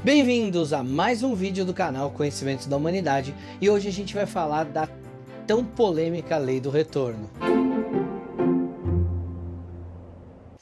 Bem-vindos a mais um vídeo do canal Conhecimentos da Humanidade e hoje a gente vai falar da tão polêmica Lei do Retorno.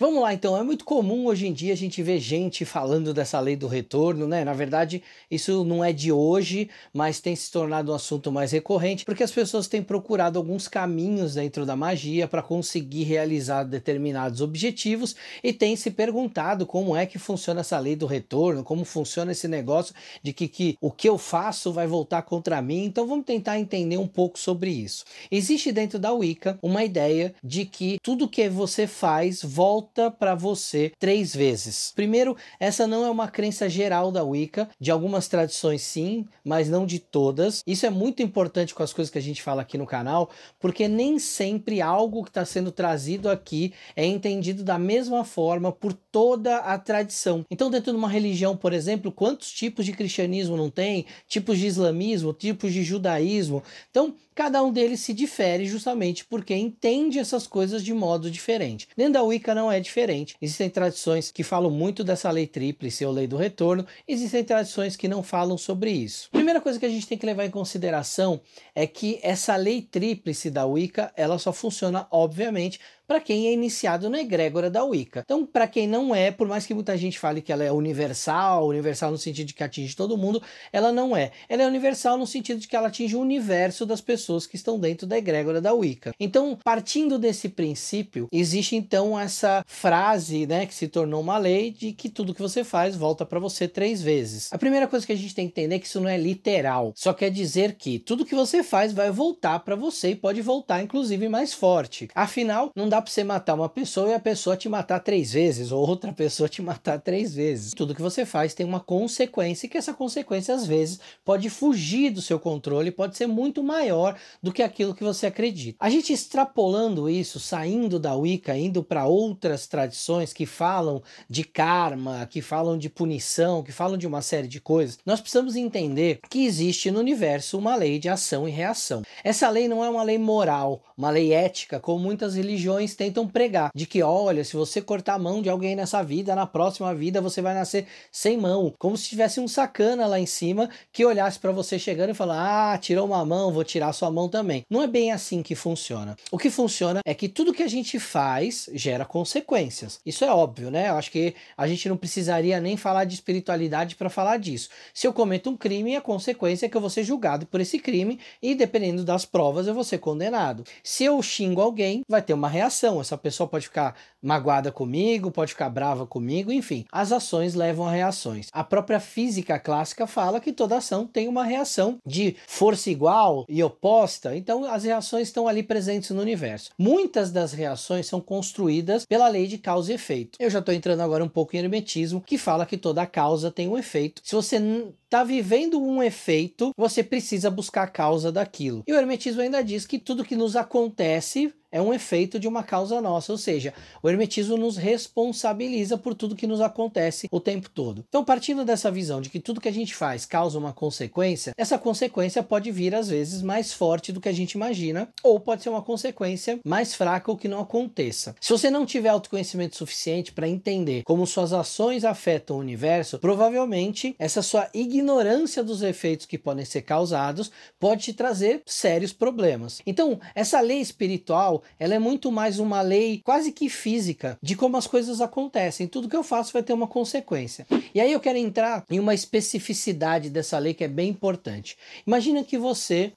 Vamos lá então, é muito comum hoje em dia a gente ver gente falando dessa lei do retorno, né? Na verdade, isso não é de hoje, mas tem se tornado um assunto mais recorrente, porque as pessoas têm procurado alguns caminhos dentro da magia para conseguir realizar determinados objetivos e têm se perguntado como é que funciona essa lei do retorno, como funciona esse negócio de que o que eu faço vai voltar contra mim. Então vamos tentar entender um pouco sobre isso. Existe dentro da Wicca uma ideia de que tudo que você faz volta para você 3 vezes. Primeiro, essa não é uma crença geral da Wicca, de algumas tradições sim, mas não de todas. Isso é muito importante com as coisas que a gente fala aqui no canal, porque nem sempre algo que está sendo trazido aqui é entendido da mesma forma por toda a tradição. Então, dentro de uma religião, por exemplo, quantos tipos de cristianismo não tem? Tipos de islamismo, tipos de judaísmo. Então, cada um deles se difere justamente porque entende essas coisas de modo diferente. Dentro da Wicca não é diferente. Existem tradições que falam muito dessa lei tríplice ou lei do retorno, existem tradições que não falam sobre isso. Primeira coisa que a gente tem que levar em consideração é que essa lei tríplice da Wicca, ela só funciona, obviamente, para quem é iniciado na egrégora da Wicca. Então, para quem não é, por mais que muita gente fale que ela é universal no sentido de que atinge todo mundo, ela não é. Ela é universal no sentido de que ela atinge o universo das pessoas que estão dentro da egrégora da Wicca. Então, partindo desse princípio, existe então essa frase, né, que se tornou uma lei de que tudo que você faz volta para você 3 vezes. A primeira coisa que a gente tem que entender é que isso não é literal, só quer dizer que tudo que você faz vai voltar para você e pode voltar inclusive mais forte. Afinal, não dá para você matar uma pessoa e a pessoa te matar 3 vezes, ou outra pessoa te matar 3 vezes. Tudo que você faz tem uma consequência e que essa consequência às vezes pode fugir do seu controle, pode ser muito maior do que aquilo que você acredita. A gente extrapolando isso, saindo da Wicca, indo para outras tradições que falam de karma, que falam de punição, que falam de uma série de coisas, nós precisamos entender que existe no universo uma lei de ação e reação. Essa lei não é uma lei moral, uma lei ética, como muitas religiões tentam pregar, de que olha, se você cortar a mão de alguém nessa vida, na próxima vida você vai nascer sem mão, como se tivesse um sacana lá em cima que olhasse para você chegando e falar, tirou uma mão, vou tirar sua mão também. Não é bem assim que funciona. O que funciona é que tudo que a gente faz gera consequências. Isso é óbvio, né? Eu acho que a gente não precisaria nem falar de espiritualidade para falar disso. Se eu cometo um crime, a consequência é que eu vou ser julgado por esse crime e dependendo das provas eu vou ser condenado. Se eu xingo alguém, vai ter uma reação. Essa pessoa pode ficar magoada comigo, pode ficar brava comigo, enfim. As ações levam a reações. A própria física clássica fala que toda ação tem uma reação de força igual e oposta, então as reações estão ali presentes no universo. Muitas das reações são construídas pela lei de causa e efeito. Eu já estou entrando agora um pouco em hermetismo, que fala que toda causa tem um efeito. Se você está vivendo um efeito, você precisa buscar a causa daquilo. E o hermetismo ainda diz que tudo que nos acontece é um efeito de uma causa nossa, ou seja, o hermetismo nos responsabiliza por tudo que nos acontece o tempo todo. Então, partindo dessa visão de que tudo que a gente faz causa uma consequência, essa consequência pode vir às vezes mais forte do que a gente imagina, ou pode ser uma consequência mais fraca ou que não aconteça. Se você não tiver autoconhecimento suficiente para entender como suas ações afetam o universo, provavelmente essa sua ignorância dos efeitos que podem ser causados pode te trazer sérios problemas. Então, essa lei espiritual, ela é muito mais uma lei quase que física de como as coisas acontecem. Tudo que eu faço vai ter uma consequência. E aí eu quero entrar em uma especificidade dessa lei que é bem importante. Imagina que você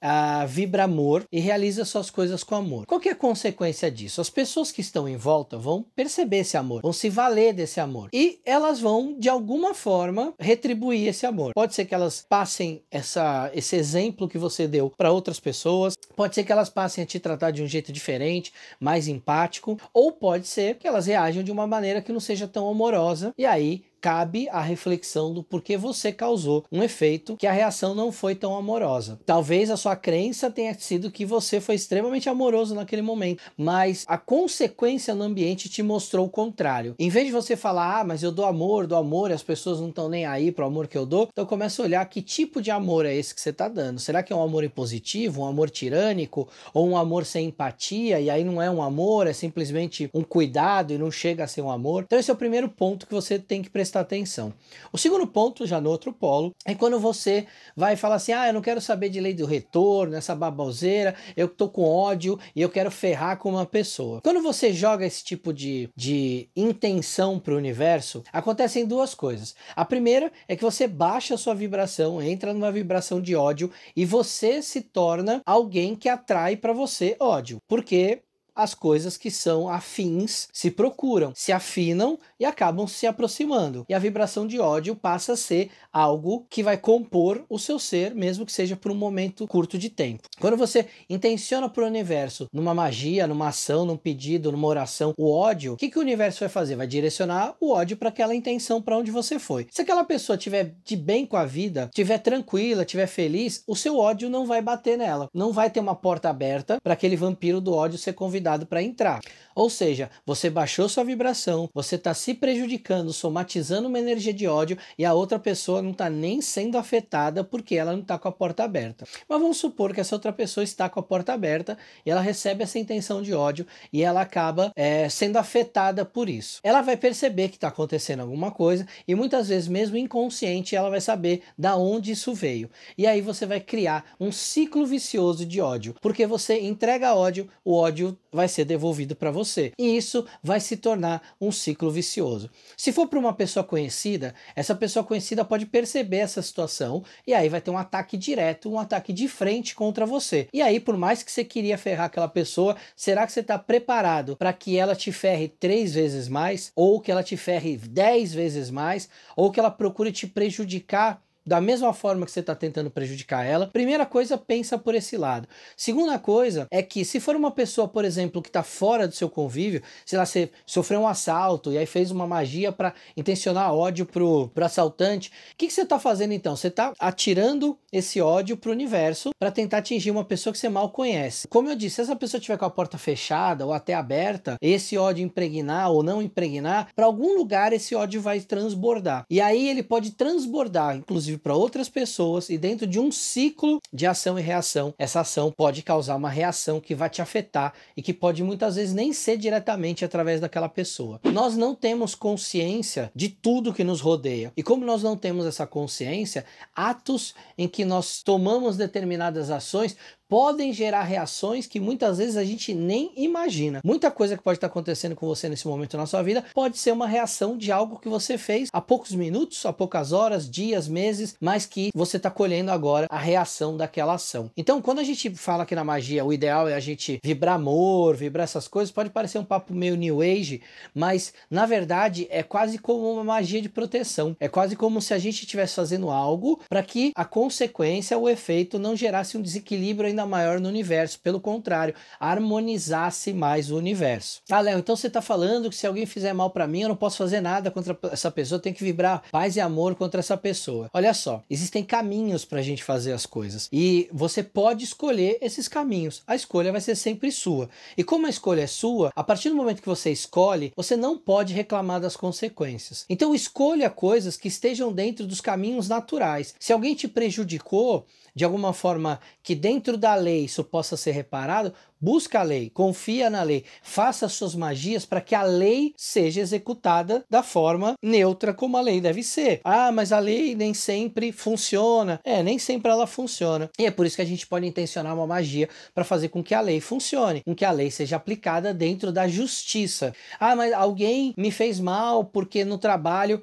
vibra amor e realiza suas coisas com amor. Qual que é a consequência disso? As pessoas que estão em volta vão perceber esse amor, vão se valer desse amor. E elas vão, de alguma forma, retribuir esse amor. Pode ser que elas passem esse exemplo que você deu para outras pessoas, pode ser que elas passem a te tratar de um jeito diferente, mais empático, ou pode ser que elas reajam de uma maneira que não seja tão amorosa, e aí cabe a reflexão do porquê você causou um efeito que a reação não foi tão amorosa. Talvez a sua crença tenha sido que você foi extremamente amoroso naquele momento, mas a consequência no ambiente te mostrou o contrário. Em vez de você falar, mas eu dou amor e as pessoas não estão nem aí pro amor que eu dou, então começa a olhar que tipo de amor é esse que você está dando. Será que é um amor impositivo, um amor tirânico, ou um amor sem empatia, e aí não é um amor, é simplesmente um cuidado e não chega a ser um amor? Então esse é o primeiro ponto que você tem que prestar prestar atenção. O segundo ponto, já no outro polo, é quando você vai falar assim, eu não quero saber de lei do retorno, essa baboseira, eu tô com ódio e eu quero ferrar com uma pessoa. Quando você joga esse tipo de intenção para o universo, acontecem duas coisas. A primeira é que você baixa a sua vibração, entra numa vibração de ódio e você se torna alguém que atrai para você ódio. Porque as coisas que são afins se procuram, se afinam e acabam se aproximando. E a vibração de ódio passa a ser algo que vai compor o seu ser, mesmo que seja por um momento curto de tempo. Quando você intenciona para o universo, numa magia, numa ação, num pedido, numa oração, o ódio, o que o universo vai fazer? Vai direcionar o ódio para aquela intenção para onde você foi. Se aquela pessoa estiver de bem com a vida, estiver tranquila, estiver feliz, o seu ódio não vai bater nela. Não vai ter uma porta aberta para aquele vampiro do ódio ser convidado para entrar. Ou seja, você baixou sua vibração, você está se prejudicando, somatizando uma energia de ódio e a outra pessoa não está nem sendo afetada porque ela não está com a porta aberta. Mas vamos supor que essa outra pessoa está com a porta aberta e ela recebe essa intenção de ódio e ela acaba sendo afetada por isso. Ela vai perceber que está acontecendo alguma coisa e muitas vezes, mesmo inconsciente, ela vai saber da onde isso veio. E aí você vai criar um ciclo vicioso de ódio, porque você entrega ódio, o ódio vai ser devolvido para você. E isso vai se tornar um ciclo vicioso. Se for para uma pessoa conhecida, essa pessoa conhecida pode perceber essa situação e aí vai ter um ataque direto, um ataque de frente contra você. E aí, por mais que você queria ferrar aquela pessoa, será que você está preparado para que ela te ferre 3 vezes mais? Ou que ela te ferre 10 vezes mais? Ou que ela procure te prejudicar da mesma forma que você está tentando prejudicar ela? Primeira coisa, pensa por esse lado. Segunda coisa é que se for uma pessoa, por exemplo, que está fora do seu convívio, sei lá, você sofreu um assalto e aí fez uma magia para intencionar ódio pro assaltante, o que você está fazendo então? Você está atirando esse ódio pro universo para tentar atingir uma pessoa que você mal conhece. Como eu disse, se essa pessoa tiver com a porta fechada ou até aberta, esse ódio impregnar ou não impregnar, para algum lugar esse ódio vai transbordar. E aí ele pode transbordar, inclusive, para outras pessoas, e dentro de um ciclo de ação e reação, essa ação pode causar uma reação que vai te afetar e que pode muitas vezes nem ser diretamente através daquela pessoa. Nós não temos consciência de tudo que nos rodeia, e como nós não temos essa consciência, atos em que nós tomamos determinadas ações podem gerar reações que muitas vezes a gente nem imagina. Muita coisa que pode estar acontecendo com você nesse momento na sua vida pode ser uma reação de algo que você fez há poucos minutos, há poucas horas, dias, meses, mas que você está colhendo agora a reação daquela ação. Então, quando a gente fala que na magia o ideal é a gente vibrar amor, vibrar essas coisas, pode parecer um papo meio New Age, mas na verdade é quase como uma magia de proteção. É quase como se a gente estivesse fazendo algo para que a consequência, o efeito, não gerasse um desequilíbrio ainda maior no universo, pelo contrário, harmonizasse mais o universo. Léo, então você está falando que se alguém fizer mal para mim, eu não posso fazer nada contra essa pessoa, eu tenho que vibrar paz e amor contra essa pessoa. Olha só, existem caminhos para a gente fazer as coisas e você pode escolher esses caminhos. A escolha vai ser sempre sua. E como a escolha é sua, a partir do momento que você escolhe, você não pode reclamar das consequências. Então escolha coisas que estejam dentro dos caminhos naturais. Se alguém te prejudicou de alguma forma que dentro da lei isso possa ser reparado, busca a lei, confia na lei, faça suas magias para que a lei seja executada da forma neutra como a lei deve ser. Mas a lei nem sempre funciona. Nem sempre ela funciona. E é por isso que a gente pode intencionar uma magia para fazer com que a lei funcione, com que a lei seja aplicada dentro da justiça. Mas alguém me fez mal porque no trabalho...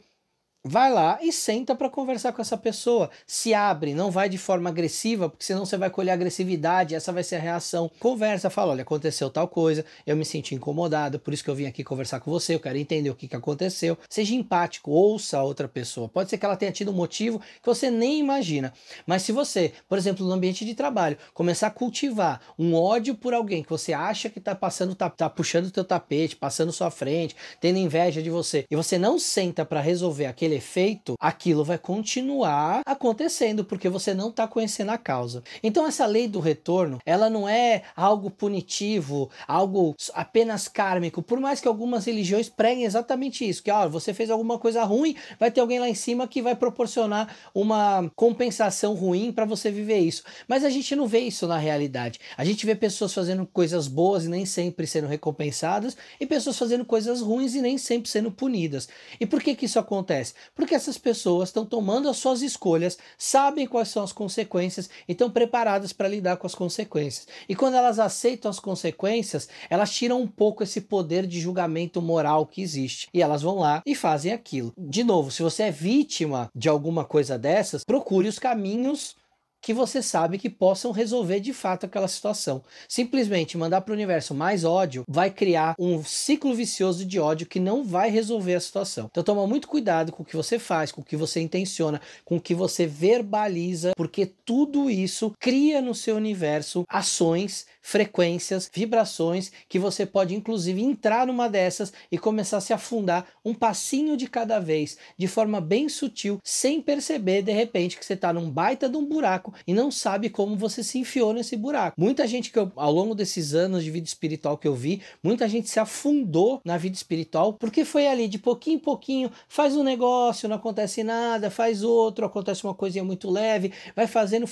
Vai lá e senta para conversar com essa pessoa. Se abre, não vai de forma agressiva, porque senão você vai colher agressividade, essa vai ser a reação. Conversa, fala, olha, aconteceu tal coisa, eu me senti incomodado, por isso que eu vim aqui conversar com você, eu quero entender o que aconteceu. Seja empático, ouça a outra pessoa. Pode ser que ela tenha tido um motivo que você nem imagina. Mas se você, por exemplo, no ambiente de trabalho, começar a cultivar um ódio por alguém que você acha que tá passando, tá puxando o teu tapete, passando sua frente, tendo inveja de você, e você não senta para resolver aquele efeito, aquilo vai continuar acontecendo, porque você não está conhecendo a causa. Então essa lei do retorno, ela não é algo punitivo, algo apenas kármico, por mais que algumas religiões preguem exatamente isso, que você fez alguma coisa ruim, vai ter alguém lá em cima que vai proporcionar uma compensação ruim para você viver isso. Mas a gente não vê isso na realidade. A gente vê pessoas fazendo coisas boas e nem sempre sendo recompensadas, e pessoas fazendo coisas ruins e nem sempre sendo punidas. E por que isso acontece? Porque essas pessoas estão tomando as suas escolhas, sabem quais são as consequências e estão preparadas para lidar com as consequências. E quando elas aceitam as consequências, elas tiram um pouco esse poder de julgamento moral que existe. E elas vão lá e fazem aquilo. De novo, se você é vítima de alguma coisa dessas, procure os caminhos que você sabe que possam resolver de fato aquela situação. Simplesmente mandar para o universo mais ódio vai criar um ciclo vicioso de ódio que não vai resolver a situação. Então toma muito cuidado com o que você faz, com o que você intenciona, com o que você verbaliza, porque tudo isso cria no seu universo ações, frequências, vibrações que você pode inclusive entrar numa dessas e começar a se afundar um passinho de cada vez, de forma bem sutil, sem perceber de repente que você está num baita de um buraco e não sabe como você se enfiou nesse buraco. Muita gente ao longo desses anos de vida espiritual que eu vi, muita gente se afundou na vida espiritual porque foi ali de pouquinho em pouquinho, faz um negócio, não acontece nada, faz outro, acontece uma coisinha muito leve, vai fazendo,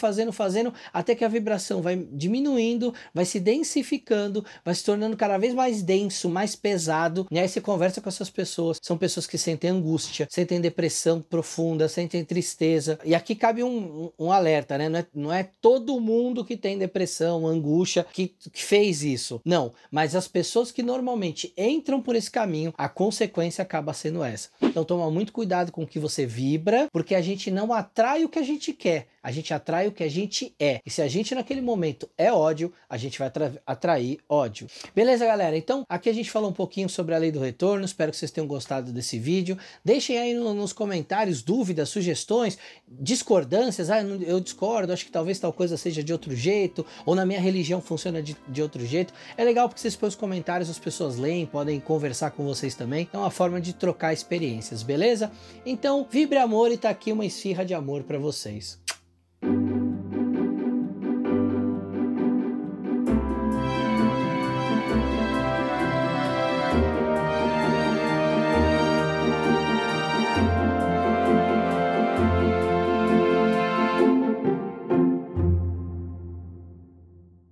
até que a vibração vai diminuindo, vai se densificando, vai se tornando cada vez mais denso, mais pesado, e aí você conversa com essas pessoas, são pessoas que sentem angústia, sentem depressão profunda, sentem tristeza, e aqui cabe um alerta, né? Não é todo mundo que tem depressão, angústia, que fez isso. Não, mas as pessoas que normalmente entram por esse caminho, a consequência acaba sendo essa. Então toma muito cuidado com o que você vibra, porque a gente não atrai o que a gente quer, a gente atrai o que a gente é. E se a gente naquele momento é ódio, a gente vai atrair ódio. Beleza, galera? Então aqui a gente falou um pouquinho sobre a lei do retorno, espero que vocês tenham gostado desse vídeo. Deixem aí nos comentários dúvidas, sugestões, discordâncias. Eu discordo, acho que talvez tal coisa seja de outro jeito, ou na minha religião funciona de outro jeito. É legal porque vocês põem os comentários, as pessoas leem, podem conversar com vocês também. É uma forma de trocar experiências, beleza? Então, vibre amor e tá aqui uma esfirra de amor para vocês.